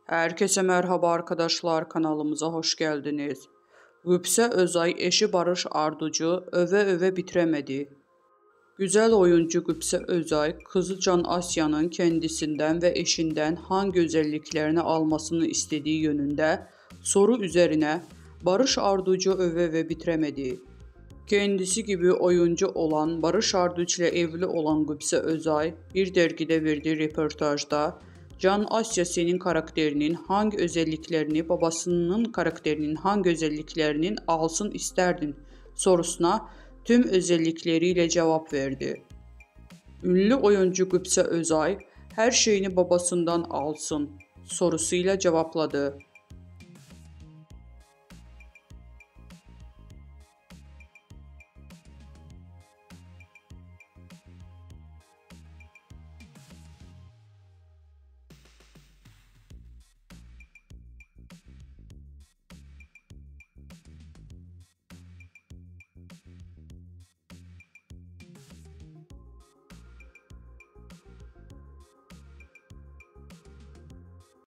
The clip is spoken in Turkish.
Herkese merhaba arkadaşlar, kanalımıza hoş geldiniz. Gülse Özay eşi Barış Arduç'u öve öve bitiremedi. Güzel oyuncu Gülse Özay, kızı Can Asya'nın kendisinden ve eşinden hangi özelliklerini almasını istediği yönünde soru üzerine Barış Arduç'u öve öve bitiremedi. Kendisi gibi oyuncu olan Barış Arduç ile evli olan Gülse Özay bir dergide verdiği röportajda Can Asya senin karakterinin hangi özelliklerini babasının karakterinin hangi özelliklerinin alsın isterdin sorusuna tüm özellikleriyle cevap verdi. Ünlü oyuncu Gülse Özay her şeyini babasından alsın sorusuyla cevapladı.